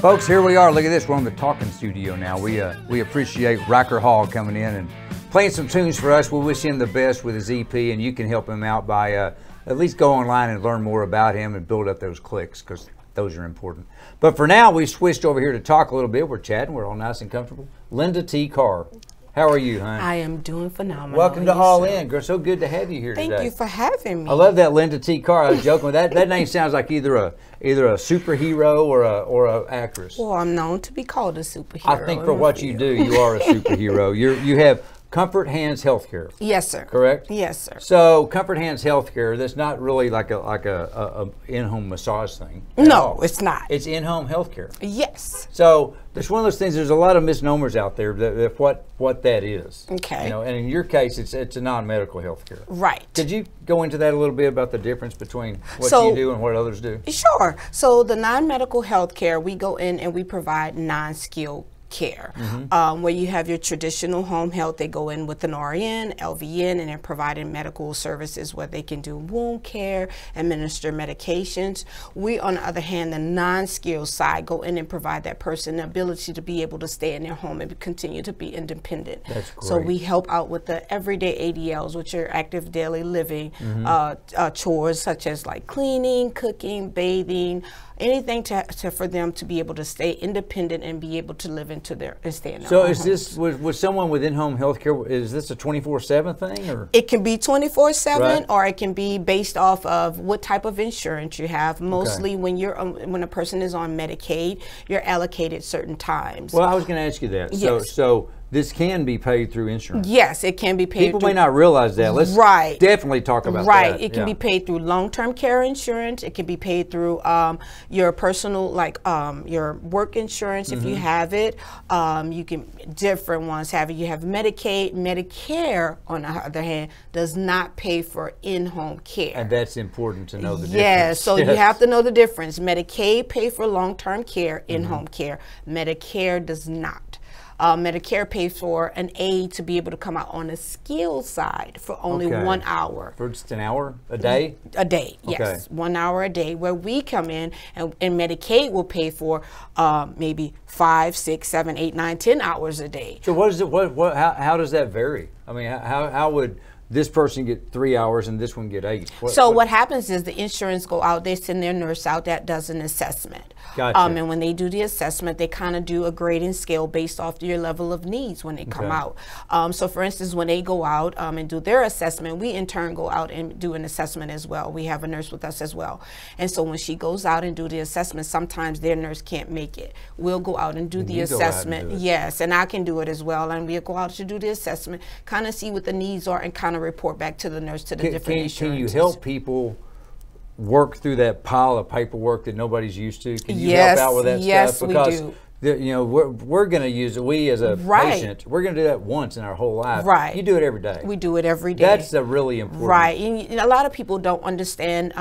Folks, here we are. Look at this. We're on the talking studio now. We appreciate Riker Hall coming in and playing some tunes for us. We wish him the best with his EP, and you can help him out by at least go online and learn more about him and build up those clicks, because those are important. But for now, we switched over here to talk a little bit. We're chatting. We're all nice and comfortable. Linda T. Carr. How are you, hon? I am doing phenomenal. Welcome to All In. Girl, so good to have you here today. Thank you for having me. I love that Linda T. Carr. I was joking. That name sounds like either a superhero or a actress. Well, I'm known to be called a superhero. I think for what you do, you are a superhero. You have Comfort Hands Healthcare. Yes, sir. Correct? Yes, sir. So Comfort Hands Healthcare, that's not really like a in-home massage thing. No, it's not. It's in-home healthcare. Yes. So it's one of those things. There's a lot of misnomers out there that what that is. Okay. You know, and in your case, it's a non-medical healthcare. Right. Could you go into that a little bit about the difference between what you do and what others do? Sure. So the non-medical healthcare, we go in and we provide non-skilled care. Where you have your traditional home health, they go in with an RN, LVN, and they're providing medical services where they can do wound care, administer medications. We, on the other hand, the non-skilled side, go in and provide that person the ability to be able to stay in their home and continue to be independent. That's great. So we help out with the everyday ADLs, which are active daily living chores, such as like cleaning, cooking, bathing, anything for them to be able to stay independent and be able to live into their and stay in their So own is homes. this with someone with in-home healthcare? Is this a 24/7 thing, or It can be 24/7, Right. or it can be based off of what type of insurance you have. Mostly when you're when a person is on Medicaid, you're allocated certain times. Well, I was going to ask you that. Yes. So this can be paid through insurance. Yes, it can be paid. People through, may not realize that. Let's Right. definitely talk about that. Right. It can Yeah. be paid through long-term care insurance. It can be paid through your personal, like your work insurance if you have it. You can, different ones have it. You have Medicaid. Medicare, on the other hand, does not pay for in-home care. And that's important to know the difference. Yes, so Yes. you have to know the difference. Medicaid pays for long-term care, in-home care. Medicare does not. Medicare pays for an aide to be able to come out on the skilled side for only Okay. 1 hour. For just an hour a day? A day, yes. Okay. 1 hour a day, where we come in and Medicaid will pay for maybe 5, 6, 7, 8, 9, 10 hours a day. So what is it? How does that vary? I mean, how would this person get 3 hours and this one get 8? What happens is the insurance go out, they send their nurse out that does an assessment. Gotcha. And when they do the assessment, they kind of do a grading scale based off your level of needs when they come out. So for instance, when they go out and do their assessment, we in turn go out and do an assessment as well. We have a nurse with us as well. And so when she goes out and do the assessment, sometimes their nurse can't make it. We'll go out and do the assessment. Yes, and I can do it as well. And we'll go out to do the assessment, kind of see what the needs are and kind of report back to the nurse to the different insurances. Can you help people work through that pile of paperwork that nobody's used to? Can you Yes, help out with that yes, stuff? we Because do. you know, we're going to use it. We as a patient, we're going to do that once in our whole life. Right. You do it every day. We do it every day. That's a really important. Right. And a lot of people don't understand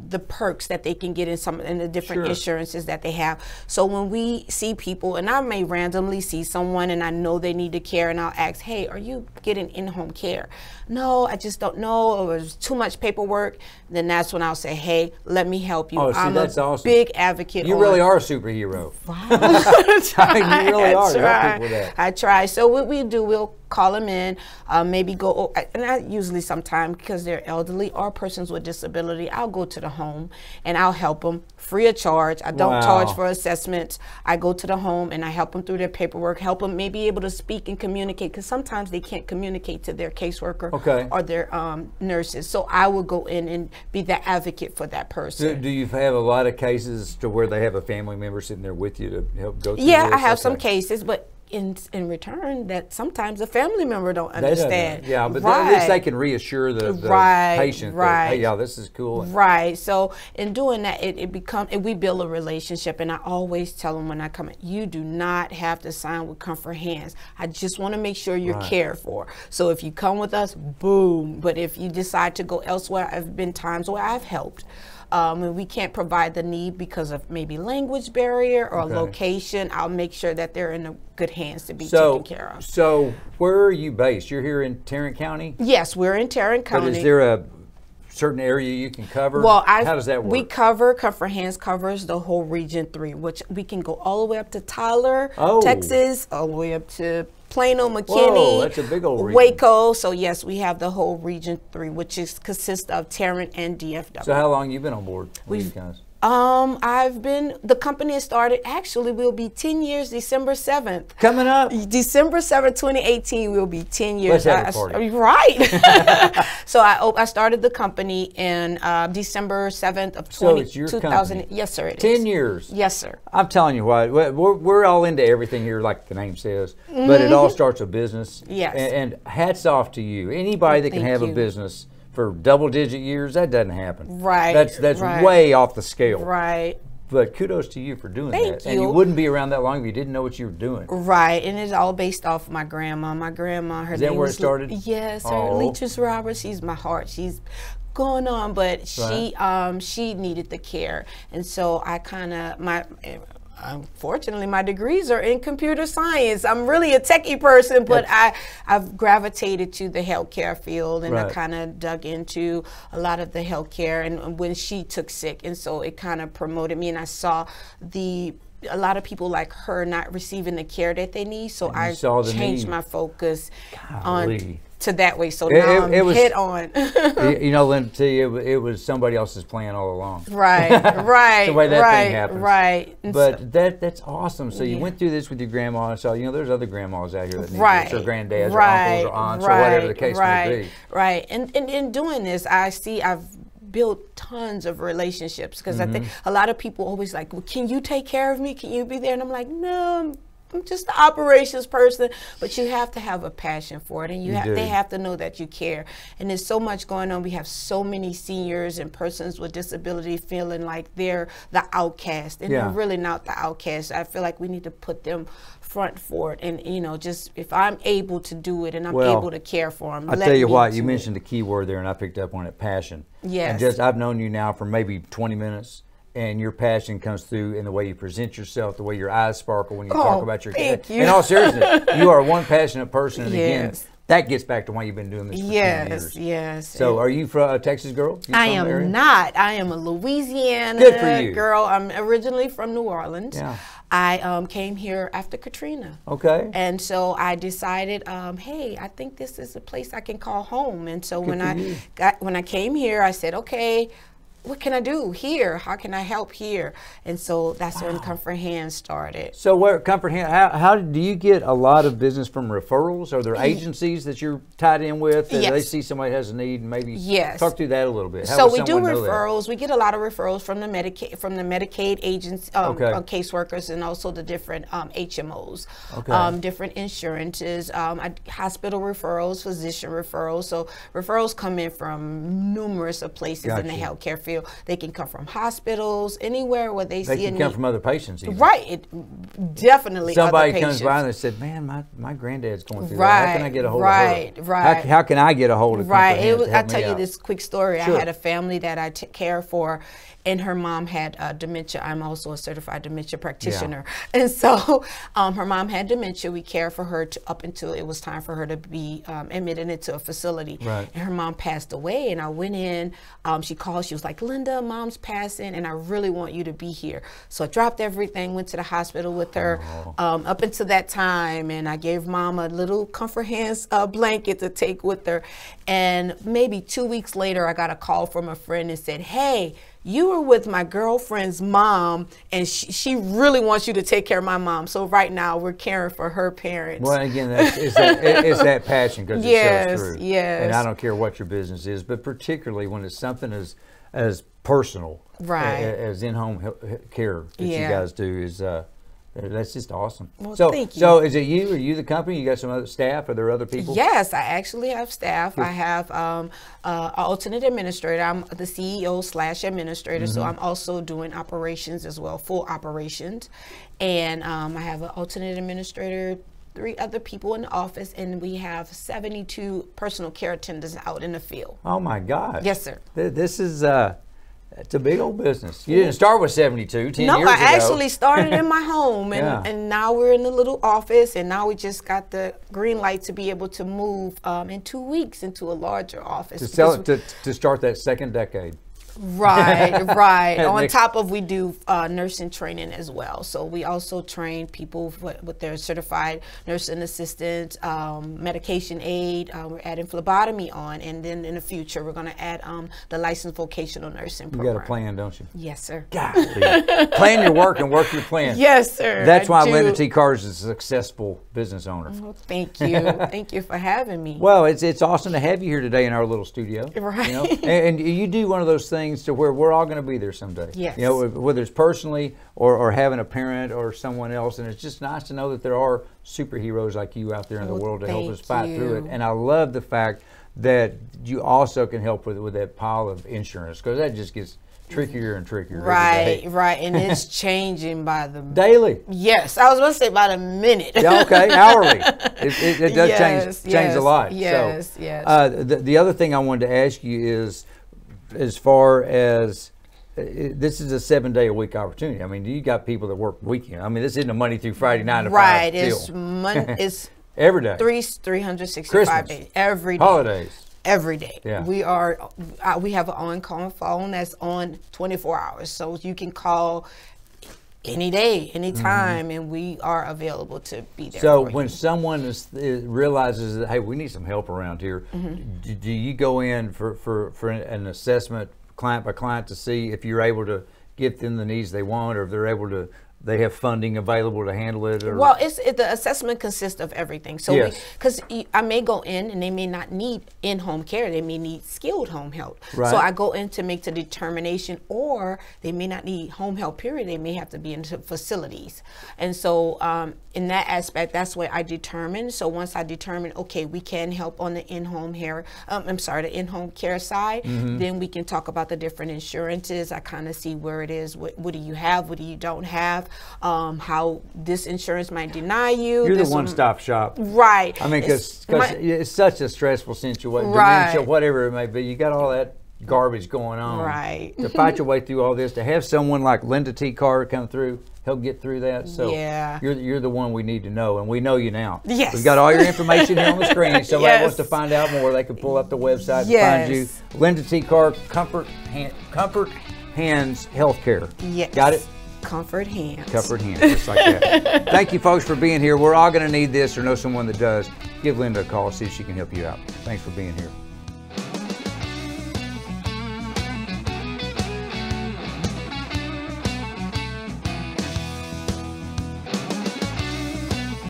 the perks that they can get in the different insurances that they have. So when we see people, and I may randomly see someone and I know they need the care, and I'll ask, hey, are you getting in-home care? No, I just don't know, or there's too much paperwork. Then that's when I'll say, hey, let me help you. Oh, see, that's awesome. Big advocate. You really are a superhero. I You really are. try. Help people with that. I try. So what we do, we'll call them in, maybe go, and I usually sometimes, because they're elderly or persons with disability, I'll go to the home and I'll help them free of charge. I don't charge for assessments. I go to the home and I help them through their paperwork, help them maybe able to speak and communicate, because sometimes they can't communicate to their caseworker or their nurses. So I will go in and be the advocate for that person. Do you have a lot of cases to where they have a family member sitting there with you to help go through Yeah, this? I have some cases, but in return, that sometimes a family member don't understand. Yeah, but at least they can reassure the patient that, hey, yeah, this is cool. Right. So in doing that, we build a relationship, and I always tell them when I come in, you do not have to sign with Comfort Hands. I just want to make sure you're cared for. So if you come with us, boom. But if you decide to go elsewhere, I've been times where I've helped. And we can't provide the need because of maybe language barrier or location, I'll make sure that they're in the good hands to be taken care of. So where are you based? You're here in Tarrant County? Yes, we're in Tarrant County. But is there a certain area you can cover? Well, how does that work? We cover Comfort Hands covers the whole Region 3, which we can go all the way up to Tyler, Texas, all the way up to Plano, McKinney, whoa, that's a big old region. Waco. So yes, we have the whole Region 3, which consists of Tarrant and DFW. So how long you been on board with these guys? The company has started, actually will be 10 years, December 7th. Coming up. December 7th, 2018 will be 10 years. Let's have a party. Right. So I started the company in December 7th of 2000. Company. Yes, sir, it 10 is. years. Yes, sir. I'm telling you what, we're all into everything here, like the name says, but it all starts with business. Yes. And hats off to you. Anybody that can have a business for double-digit years, that doesn't happen. Right. That's way off the scale. Right. But kudos to you for doing that. Thank you. And you wouldn't be around that long if you didn't know what you were doing. Right, and it's all based off my grandma. My grandma, her name was... Is that where it started? Yes, her Leatrice Roberts. She's my heart. She's going on, but she needed the care, and so I kind of unfortunately, my degrees are in computer science. I'm really a techie person, but I've gravitated to the healthcare field, and I kind of dug into a lot of the healthcare. And when she took sick, and so it kind of promoted me, and I saw a lot of people like her not receiving the care that they need. So I changed my focus to that way. So now I'm hit on. You know, Linda, it was somebody else's plan all along. Right, the way that thing happens. Right. But that's awesome. So you went through this with your grandma, and so there's other grandmas out here that need this, or granddads, or uncles, or aunts, or whatever the case may be. Right. And in doing this, I've built tons of relationships, because I think a lot of people always like, well, can you take care of me? Can you be there? And I'm like, no, I'm just the operations person. But you have to have a passion for it, and they have to know that you care. And there's so much going on. We have so many seniors and persons with disability feeling like they're the outcast, and they're really not the outcast. I feel like we need to put them front for it, and just if I'm able to do it and I'm able to care for them. I tell you what, you mentioned the key word there, and I picked up on it: passion. Yes. And I've known you now for maybe 20 minutes. And your passion comes through in the way you present yourself, the way your eyes sparkle when you talk about your thank you. In all seriousness, you are one passionate person. And again, that gets back to why you've been doing this for 10 years. Yes. So are you from a Texas girl? I am not. I am a Louisiana girl. I'm originally from New Orleans. Yeah. I came here after Katrina. Okay. And so I decided, hey, I think this is a place I can call home. And so when I came here, I said, okay, what can I do here? How can I help here? And so that's when Comfort Hands started. So where Comfort Hands, how do you get a lot of business from referrals? Are there agencies that you're tied in with that they see somebody has a need and maybe talk through that a little bit? So we do referrals. We get a lot of referrals from the Medicaid agents, caseworkers, and also the different HMOs, different insurances, hospital referrals, physician referrals. So referrals come in from numerous of places in the healthcare field. They can come from hospitals, anywhere where they see a need. They can come from other patients even. Right, definitely Somebody other patients. comes by and they said, man, my granddad's going through that. How can I get a hold of her? Right. How can I get a hold of Comfort Hands? I'll tell you this quick story. I had a family that I care for, and her mom had dementia. I'm also a certified dementia practitioner. And so her mom had dementia. We cared for her up until it was time for her to be admitted into a facility. Right. And her mom passed away, and I went in. She called. She was like, Linda, mom's passing, and I really want you to be here. So I dropped everything, went to the hospital with her up until that time, and I gave mom a little Comfort Hands blanket to take with her. And maybe 2 weeks later, I got a call from a friend and said, hey, you were with my girlfriend's mom, and she really wants you to take care of my mom. So right now we're caring for her parents. Well, again, it's that passion, because it shows through. Yes. And I don't care what your business is, but particularly when it's something as personal, as in-home care that you guys do, is that's just awesome. Well, thank you. So is it you? Are you the company? You got some other staff? Are there other people? Yes, I actually have staff. I have an alternate administrator. I'm the CEO/administrator, so I'm also doing operations as well, full operations. And I have an alternate administrator, 3 other people in the office, and we have 72 personal care attendants out in the field. Oh my God. Yes, sir. This is It's a big old business. You didn't start with 72, 10 No, years I ago. actually started in my home, and, Yeah. and now we're in the little office, and now we just got the green light to be able to move in 2 weeks into a larger office. To sell because it to start that second decade. Right, right. On Next- top of we do nursing training as well. So we also train people with their certified nursing assistant, medication aid. We're adding phlebotomy on, and then in the future we're going to add the licensed vocational nursing You program. got a plan, don't you? Yes, sir. Golly. Plan your work and work your plan. Yes, sir. That's I why do. Linda T. Carter is a successful business owner. Well, thank you. Thank you for having me. Well, it's awesome to have you here today in our little studio. Right. You know? and you do one of those things to where we're all going to be there someday. Yes. You know, whether it's personally or having a parent or someone else, and it's just nice to know that there are superheroes like you out there in the Oh, world to help thank us fight through it. you. And I love the fact that you also can help with that pile of insurance, because that just gets trickier and trickier every Right, day. right. And it's changing by the Daily. Yes, I was going to say by the minute. Yeah, okay, hourly. It does Yes, change a lot. yes, so, yes. The other thing I wanted to ask you is, as far as this is a 7-day-a-week opportunity. I mean, you got people that work weekend. I mean, this isn't a Monday through Friday 9 to 5 Right, deal. it's Every day. 365 Christmas. days, every day. Holidays. Every day. Yeah. We have an on-call phone that's on 24 hours, so you can call any day, anytime, and we are available to be there. So for when you. someone realizes that, hey, we need some help around here, do you go in for an assessment client by client to see if you're able to get them the needs they want, or if they're able to, they have funding available to handle it? Or? Well, the assessment consists of everything. So, Yes. because I may go in and they may not need in-home care, they may need skilled home health. Right. So I go in to make the determination, or they may not need home health. Period. They may have to be into facilities, and so in that aspect, that's what I determine. So once I determine, okay, we can help on the in-home care. The in-home care side. Then we can talk about the different insurances. I kind of see where it is. What do you have? What do you don't have? How this insurance might deny you. You're this the one-stop shop. Right. I mean, because my- it's such a stressful situation, Right. dementia, whatever it may be. You got all that garbage going on. Right. To fight your way through all this, to have someone like Linda T. Carter come through, help get through that. So Yeah. you're the one we need to know, and we know you now. Yes. We've got all your information here on the screen. If somebody Yes. wants to find out more, they can pull up the website and Yes. find you. Linda T. Carter, Comfort Hands Healthcare. Yes. Got it? Comfort Hands. Comfort Hands, just like that. Thank you, folks, for being here. We're all going to need this or know someone that does. Give Linda a call, see if she can help you out. Thanks for being here.